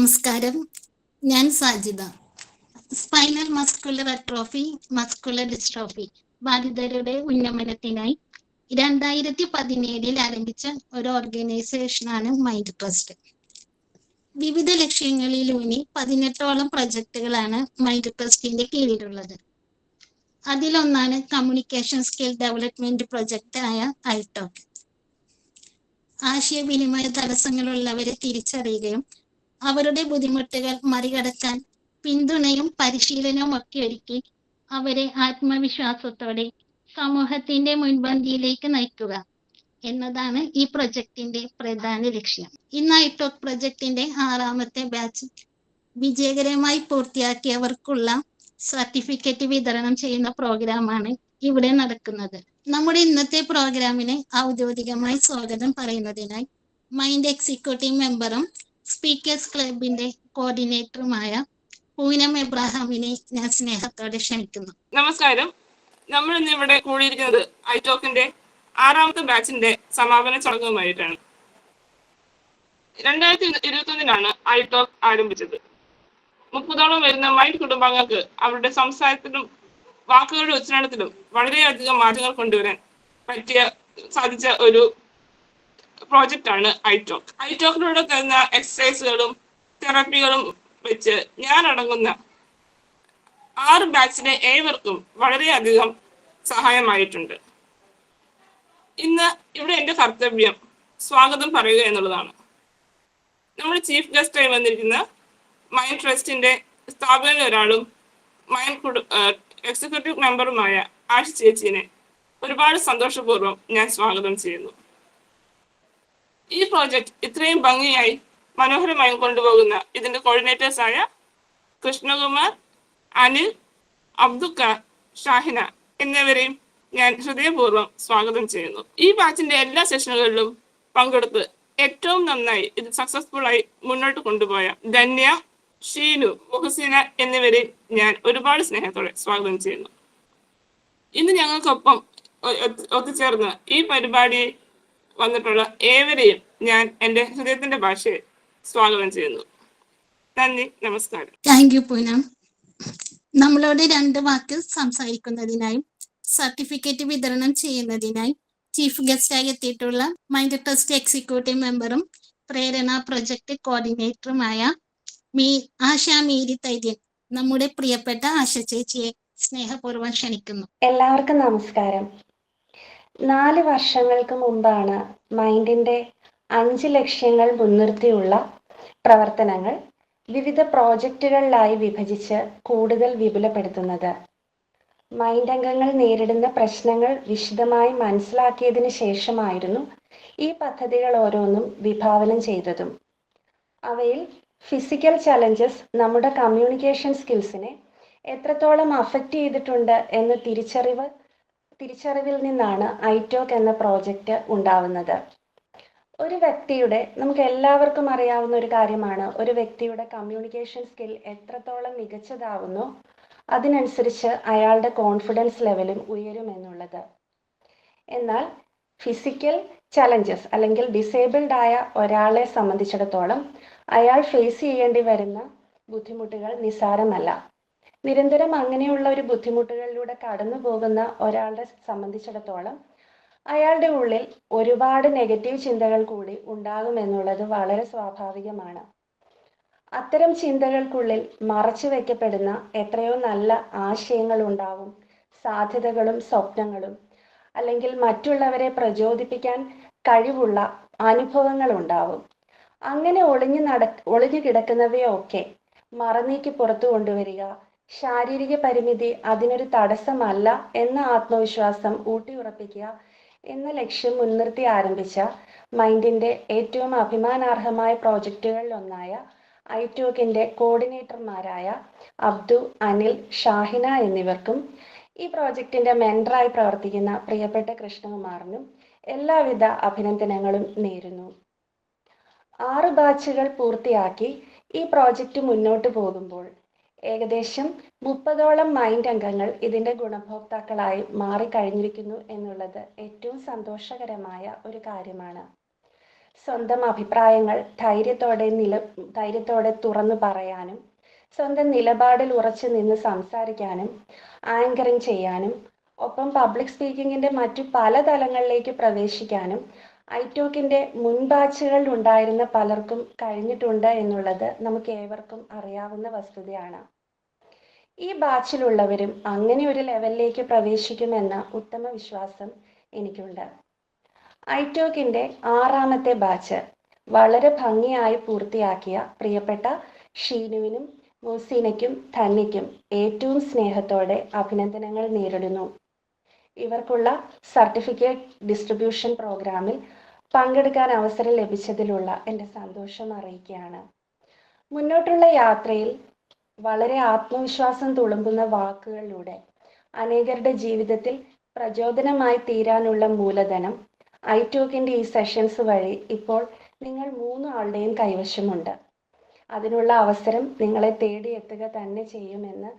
നമസ്കാരം. ഞാൻ Sajida. Spinal muscular atrophy, muscular dystrophy ബാധിതരുടെ ഉന്നമനത്തിനായി 2017 ആരംഭിച്ച ഒരു ഓർഗനൈസേഷനാണ് മൈൻഡ് ട്രസ്റ്റ്. വിവിധ ലക്ഷ്യങ്ങളിലൂന്നി 18ഓളം പ്രൊജക്ടുകളാണ് മൈൻഡ് ട്രസ്റ്റിന്റെ കീഴിലുള്ളത്. അതിലൊന്നാണ് കമ്മ്യൂണിക്കേഷൻ സ്കിൽ ഡെവലപ്മെന്റ് പ്രൊജക്ട് ആയ ഐടോക്ക്. ആശയവിനിമയ തടസ്സങ്ങളുള്ളവരെ തിരിച്ചറിയുകയും അവരുടെ ബുദ്ധിമുട്ടുകൾ മറികടക്കാൻ പിന്തുണയും പരിശീലനവും ഒക്കെ ഒരുക്കി അവരെ ആത്മവിശ്വാസത്തോടെ സമൂഹത്തിന്റെ മുൻപന്തിയിലേക്ക് നയിക്കുക എന്നതാണ് ഈ പ്രൊജക്ടിന്റെ പ്രധാന ലക്ഷ്യം. ഇന്ന് ഐടോക്ക് പ്രൊജക്ടിന്റെ 6ാമത്തെ ബാച്ച് വിജയകരമായി പൂർത്തിയാക്കിയവർക്കുള്ള സർട്ടിഫിക്കറ്റ് വിതരണം ചെയ്യുന്ന പ്രോഗ്രാമാണ് ഇവിടെ നടക്കുന്നത്. നമ്മുടെ ഇന്നത്തെ പ്രോഗ്രാമിന് ഔദ്യോഗികമായി സ്വാഗതം പറയുന്നതിനായി മൈൻഡ് എക്സിക്യൂട്ടീവ് മെമ്പറും സ്പീക്കേഴ്സ് ക്ലബിന്റെ കോർഡിനേറ്ററുമായ പൂനം എബ്രാഹാമിനെ ഞാൻ സ്നേഹത്തോടെ ക്ഷണിക്കുന്നു. നമസ്കാരം. നമ്മൾ ഇന്ന് ഇവിടെ കൂടിയിരിക്കുന്നത് ഐടോക്കിന്റെ 6ാമത്തെ ബാച്ചിന്റെ സമാപന ചടങ്ങുമായിട്ടാണ്. 2021 ഐടോക്ക് ആരംഭിച്ചത്. 30ഓളം വരുന്ന മൈൻഡ് കുടുംബാംഗങ്ങൾക്ക് അവരുടെ സംസാരത്തിലും വാക്കുകളുടെ ഉച്ചാരണത്തിലും വളരെയധികം മാറ്റങ്ങൾ കൊണ്ടുവരാൻ സാധിച്ച ഒരു പ്രോജക്റ്റ് ആണ് ഐടോക്ക്. ഐടോക്കിലൂടെ തരുന്ന എക്സസൈസുകളും തെറാപ്പികളും വെച്ച് ഞാൻ അടങ്ങുന്ന 6 ബാച്ചിലെ ഏവർക്കും വളരെയധികം സഹായമായിട്ടുണ്ട്. ഇന്ന് ഇവിടെ എൻ്റെ കർത്തവ്യം സ്വാഗതം പറയുക എന്നുള്ളതാണ്. നമ്മുടെ ചീഫ് ഗസ്റ്റായി വന്നിരിക്കുന്ന മൈൻഡ് ട്രസ്റ്റിന്റെ സ്ഥാപകരിൽ ഒരാളും മൈൻഡ് എക്സിക്യൂട്ടീവ് മെമ്പറുമായ ആഷ ചേച്ചിനെ ഒരുപാട് സന്തോഷപൂർവ്വം ഞാൻ സ്വാഗതം ചെയ്യുന്നു. ഈ പ്രോജക്റ്റ് ഇത്രയും ഭംഗിയായി മനോഹരമായി കൊണ്ടുപോകുന്ന ഇതിന്റെ കോർഡിനേറ്റേഴ്സായ കൃഷ്ണകുമാർ, അനിൽ, അബ്ദുക്ക, ഷാഹിന എന്നിവരെയും ഞാൻ ഹൃദയപൂർവ്വം സ്വാഗതം ചെയ്യുന്നു. ഈ ബാച്ചിന്റെ എല്ലാ സെഷനുകളിലും പങ്കെടുത്ത് ഏറ്റവും നന്നായി ഇത് സക്സസ്ഫുൾ ആയി മുന്നോട്ട് കൊണ്ടുപോയ ധന്യ, ഷീനു, മുഹസിന എന്നിവരെ ഞാൻ ഒരുപാട് സ്നേഹത്തോടെ സ്വാഗതം ചെയ്യുന്നു. ഇന്ന് ഞങ്ങൾക്കൊപ്പം ഒത്തുചേർന്ന് ഈ പരിപാടി വന്നിട്ടുള്ള ഏവരെയും ഞാൻ എൻ്റെ ഹൃദയത്തിന്റെ ഭാഷയിൽ സ്വാഗതം ചെയ്യുന്നു. നന്ദി, നമസ്കാരം. Thank you Poonam. നമ്മളോട് 2 വാക്ക് സംസാരിക്കുന്നതിനായും സർട്ടിഫിക്കറ്റ് വിതരണം ചെയ്യുന്നതിനായി ചീഫ് ഗസ്റ്റായി എത്തിയിട്ടുള്ള മൈൻഡ് ട്രസ്റ്റ് എക്സിക്യൂട്ടീവ് മെമ്പറും പ്രേരണ പ്രൊജക്ട് കോർഡിനേറ്ററുമായ ആശ മീരി തൈര്യൻ, നമ്മുടെ പ്രിയപ്പെട്ട ആശ ചേച്ചിയെ സ്നേഹപൂർവ്വം ക്ഷണിക്കുന്നു. എല്ലാവർക്കും നമസ്കാരം. 4 വർഷങ്ങൾക്ക് മുമ്പാണ് മൈൻഡിന്റെ 5 ലക്ഷ്യങ്ങൾ മുൻനിർത്തിയുള്ള പ്രവർത്തനങ്ങൾ വിവിധ പ്രോജക്റ്റുകളിലായി വിഭജിച്ച് കൂടുതൽ വിപുലപ്പെടുത്തുന്നത്. മൈൻഡ് അംഗങ്ങൾ നേരിടുന്ന പ്രശ്നങ്ങൾ വിശദമായി മനസ്സിലാക്കിയതിന് ശേഷമായിരുന്നു ഈ പദ്ധതികൾ ഓരോന്നും വിഭാവനം ചെയ്തതും. അവയിൽ ഫിസിക്കൽ ചലഞ്ചസ് നമ്മുടെ കമ്മ്യൂണിക്കേഷൻ സ്കിൽസിനെ എത്രത്തോളം അഫക്റ്റ് ചെയ്തിട്ടുണ്ട് എന്ന തിരിച്ചറിവിൽ നിന്നാണ് ഐടോക്ക് എന്ന പ്രോജക്റ്റ് ഉണ്ടാവുന്നത്. ഒരു വ്യക്തിയുടെ, നമുക്ക് എല്ലാവർക്കും അറിയാവുന്ന ഒരു കാര്യമാണ്, ഒരു വ്യക്തിയുടെ കമ്മ്യൂണിക്കേഷൻ സ്കിൽ എത്രത്തോളം മികച്ചതാവുന്നു അതിനനുസരിച്ച് അയാളുടെ കോൺഫിഡൻസ് ലെവലും ഉയരുമെന്നുള്ളത്. എന്നാൽ ഫിസിക്കൽ ചലഞ്ചസ് അല്ലെങ്കിൽ ഡിസേബിൾഡ് ആയ ഒരാളെ സംബന്ധിച്ചിടത്തോളം അയാൾ ഫേസ് ചെയ്യേണ്ടി വരുന്ന ബുദ്ധിമുട്ടുകൾ നിസ്സാരമല്ല. നിരന്തരം അങ്ങനെയുള്ള ഒരു ബുദ്ധിമുട്ടുകളിലൂടെ കടന്നു പോകുന്ന ഒരാളെ സംബന്ധിച്ചിടത്തോളം അയാളുടെ ഉള്ളിൽ ഒരുപാട് നെഗറ്റീവ് ചിന്തകൾ കൂടി ഉണ്ടാകുമെന്നുള്ളത് വളരെ സ്വാഭാവികമാണ്. അത്തരം ചിന്തകൾക്കുള്ളിൽ മറച്ചു വയ്ക്കപ്പെടുന്ന എത്രയോ നല്ല ആശയങ്ങൾ ഉണ്ടാവും, സാധ്യതകളും സ്വപ്നങ്ങളും, അല്ലെങ്കിൽ മറ്റുള്ളവരെ പ്രചോദിപ്പിക്കാൻ കഴിവുള്ള അനുഭവങ്ങൾ ഉണ്ടാവും. അങ്ങനെ ഒളിഞ്ഞു കിടക്കുന്നവയൊക്കെ മറനീക്കി പുറത്തു കൊണ്ടുവരിക, ശാരീരിക പരിമിതി അതിനൊരു തടസ്സമല്ല എന്ന ആത്മവിശ്വാസം ഊട്ടിയുറപ്പിക്കുക എന്ന ലക്ഷ്യം മുൻനിർത്തി ആരംഭിച്ച മൈൻഡിന്റെ ഏറ്റവും അഭിമാനാർഹമായ പ്രോജക്റ്റുകളിൽ ഒന്നായ ഐടോക്കിന്റെ കോർഡിനേറ്റർമാരായ അബ്ദു, അനിൽ, ഷാഹിന എന്നിവർക്കും ഈ പ്രോജക്റ്റിന്റെ മെന്ററായി പ്രവർത്തിക്കുന്ന പ്രിയപ്പെട്ട കൃഷ്ണകുമാറിനും എല്ലാവിധ അഭിനന്ദനങ്ങളും നേരുന്നു. 6 ബാച്ചുകൾ പൂർത്തിയാക്കി ഈ പ്രോജക്റ്റ് മുന്നോട്ട് പോകുമ്പോൾ ഏകദേശം 30ഓളം മൈൻഡ് അംഗങ്ങൾ ഇതിന്റെ ഗുണഭോക്താക്കളായി മാറിക്കഴിഞ്ഞിരിക്കുന്നു എന്നുള്ളത് ഏറ്റവും സന്തോഷകരമായ ഒരു കാര്യമാണ്. സ്വന്തം അഭിപ്രായങ്ങൾ ധൈര്യത്തോടെ തുറന്നു പറയാനും, സ്വന്തം നിലപാടിൽ ഉറച്ചു നിന്ന് സംസാരിക്കാനും, ആങ്കറിംഗ് ചെയ്യാനും, ഒപ്പം പബ്ലിക് സ്പീക്കിങ്ങിന്റെ മറ്റു പല തലങ്ങളിലേക്ക് പ്രവേശിക്കാനും ഐടോക്കിന്റെ മുൻ ബാച്ചുകളിൽ ഉണ്ടായിരുന്ന പലർക്കും കഴിഞ്ഞിട്ടുണ്ട് എന്നുള്ളത് നമുക്ക് ഏവർക്കും അറിയാവുന്ന വസ്തുതയാണ്. ഈ ബാച്ചിലുള്ളവരും അങ്ങനെ ഒരു ലെവലിലേക്ക് പ്രവേശിക്കുമെന്ന ഉത്തമ വിശ്വാസം എനിക്കുണ്ട്. ഐടോക്കിന്റെ 6ാമത്തെ ബാച്ച് വളരെ ഭംഗിയായി പൂർത്തിയാക്കിയ പ്രിയപ്പെട്ട ഷീനുവിനും മൂസീനയ്ക്കും ധന്യയ്ക്കും ഏറ്റവും സ്നേഹത്തോടെ അഭിനന്ദനങ്ങൾ നേരിടുന്നു. ഇവർക്കുള്ള സർട്ടിഫിക്കറ്റ് ഡിസ്ട്രിബ്യൂഷൻ പ്രോഗ്രാമിൽ പങ്കെടുക്കാൻ അവസരം ലഭിച്ചതിലുള്ള എൻ്റെ സന്തോഷം അറിയിക്കുകയാണ്. മുന്നോട്ടുള്ള യാത്രയിൽ വളരെ ആത്മവിശ്വാസം തുളുമ്പുന്ന വാക്കുകളിലൂടെ അനേകരുടെ ജീവിതത്തിൽ പ്രചോദനമായി തീരാനുള്ള മൂലധനം ഐടോക്കിന്റെ ഈ സെഷൻസ് വഴി ഇപ്പോൾ നിങ്ങൾ 3 ആളുടെയും കൈവശമുണ്ട്. അതിനുള്ള അവസരം നിങ്ങളെ തേടിയെത്തുക തന്നെ ചെയ്യുമെന്ന്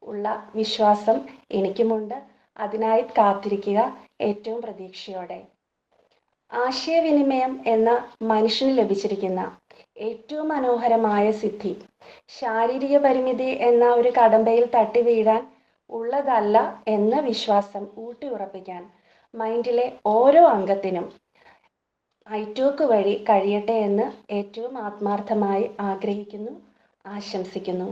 ഉള്ള വിശ്വാസം എനിക്കുമുണ്ട്. അതിനായി കാത്തിരിക്കുക ഏറ്റവും പ്രതീക്ഷയോടെ. ആശയവിനിമയം എന്ന മനുഷ്യന് ലഭിച്ചിരിക്കുന്ന ഏറ്റവും മനോഹരമായ സിദ്ധി ശാരീരിക പരിമിതി എന്ന ഒരു കടമ്പയിൽ തട്ടി വീഴാൻ ഉള്ളതല്ല എന്ന വിശ്വാസം ഊട്ടിയുറപ്പിക്കാൻ മൈൻഡിലെ ഓരോ അംഗത്തിനും ഐടോക്ക് വഴി കഴിയട്ടെ എന്ന് ഏറ്റവും ആത്മാർത്ഥമായി ആഗ്രഹിക്കുന്നു, ആശംസിക്കുന്നു.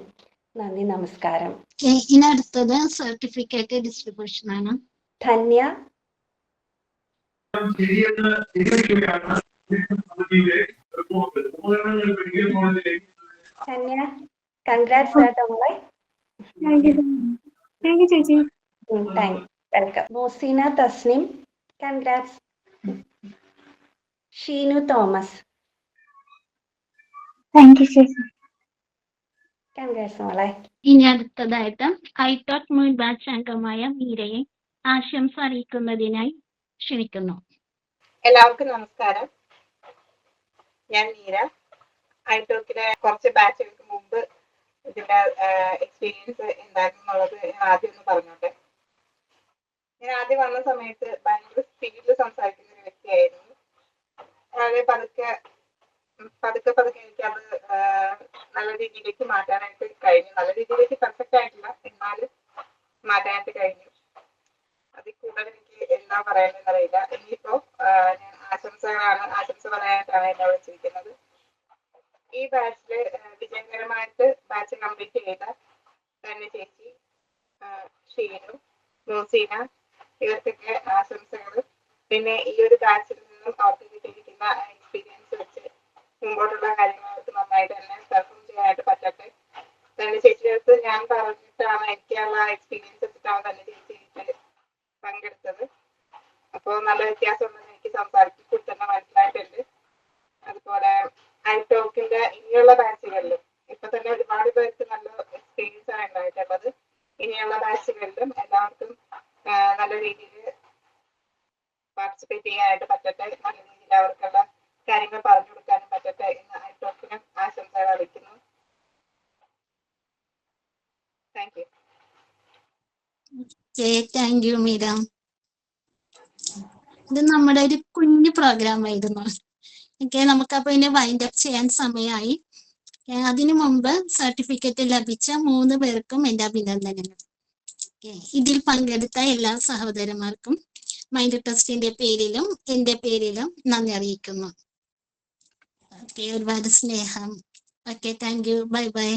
നന്ദി, നമസ്കാരം. ഇനി അടുത്തത് സർട്ടിഫിക്കറ്റ് ഡിസ്ട്രിബ്യൂഷൻ ആണ്. ധന്യ. ധന്യ, കൺഗ്രാറ്റ്സ് കേട്ടോ മോളെ. ചേച്ചി. Welcome. Moseena തസ്നിം, congrats. Sheenu Thomas, ചേച്ചി. കൺഗ്രാറ്റ്സ് മോളെ. ഇനി അടുത്തതായിട്ട് ഐടോക്ക് മുൻ ബാച്ച് അംഗമായ മീരയെ ആശംസ അറിയിക്കുന്നതിനായി ക്ഷണിക്കുന്നു. എല്ലാവർക്കും നമസ്കാരം. ഞാൻ മീര. ഐടോക്കിലെ കുറച്ച് ബാച്ചുകൾക്ക് മുമ്പ് ഇതിന്റെ എക്സ്പീരിയൻസ് എന്തായിരുന്നു എന്നുള്ളത് ഞാൻ ആദ്യം ഒന്ന് പറഞ്ഞോട്ടെ. ഞാൻ ആദ്യം വന്ന സമയത്ത് ഭയങ്കര സ്പീഡിൽ സംസാരിക്കുന്ന ഒരു വ്യക്തിയായിരുന്നു. വളരെ പതുക്കെ എനിക്കത് നല്ല രീതിയിലേക്ക് മാറ്റാനായിട്ട് കഴിഞ്ഞു. നല്ല രീതിയിലേക്ക് പെർഫെക്റ്റ് ആയിട്ടില്ല, എന്നാലും മാറ്റാനായിട്ട് കഴിഞ്ഞു. അതിൽ കൂടുതൽ എനിക്ക് എന്താ പറയാനെന്ന് അറിയില്ല. ഇനിയിപ്പോ ഞാൻ ആശംസ പറയാനായിട്ടാണ് എന്നെ വിളിച്ചിരിക്കുന്നത്. ഈ ബാച്ചില് വിജയകരമായിട്ട് ബാച്ച് കംപ്ലീറ്റ് ചെയ്ത തന്നെ ചേച്ചി, ഷീനു, മൂസീന, ഇവർക്കൊക്കെ ആശംസകൾ. പിന്നെ ഈ ഒരു ബാച്ചിൽ നിന്നും അവർക്ക് കിട്ടിയിരിക്കുന്ന എക്സ്പീരിയൻസ് വെച്ച് മുമ്പോട്ടുള്ള കാര്യങ്ങൾക്ക് നന്നായിട്ട് തന്നെ പെർഫോം ചെയ്യാനായിട്ട് പറ്റട്ടെ. തന്നെ ചേച്ചിയുടെ ഞാൻ പറഞ്ഞിട്ടാണ്, എനിക്കുള്ള എക്സ്പീരിയൻസ് വെച്ചിട്ടാണ് തന്നെ ചേച്ചി പങ്കെടുത്തത്. അപ്പോൾ നല്ല വ്യത്യാസമുണ്ടെന്ന് എനിക്ക് സംസാരിക്കുമ്പോൾ തന്നെ മനസ്സിലായിട്ടുണ്ട്. അതുപോലെ ഐടോക്കിന്റെ ഇനിയുള്ള ബാച്ചുകളിലും ഇപ്പൊ തന്നെ ഒരുപാട് പേർക്ക് നല്ല എക്സ്പീരിയൻസ് ആണ് ഉണ്ടായിട്ടുള്ളത്. ഇനിയുള്ള ബാച്ചുകളിലും എല്ലാവർക്കും നല്ല രീതിയിൽ പാർട്ടിസിപ്പേറ്റ് ചെയ്യാനായിട്ട് പറ്റട്ടെ. നല്ല രീതിയിൽ അവർക്കുള്ള കാര്യങ്ങൾ പറഞ്ഞു കൊടുക്കാനും പറ്റട്ടെ എന്ന് ഐടോക്കിനും ആശംസകൾ അറിയിക്കുന്നു. Thank you. Thank you Meera. ഇത് നമ്മുടെ ഒരു കുഞ്ഞു പ്രോഗ്രാം ആയിരുന്നു. നമുക്കപ്പോ ഇതിനെ വൈൻഡ് അപ്പ് ചെയ്യാൻ സമയമായി. അതിനു മുമ്പ് സർട്ടിഫിക്കറ്റ് ലഭിച്ച 3 പേർക്കും എൻ്റെ അഭിനന്ദനങ്ങൾ. ഇതിൽ പങ്കെടുത്ത എല്ലാ സഹോദരന്മാർക്കും മൈൻഡ് ട്രസ്റ്റിന്റെ പേരിലും എൻ്റെ പേരിലും നന്ദി അറിയിക്കുന്നു. ഒരുപാട് സ്നേഹം. Thank you. Bye bye.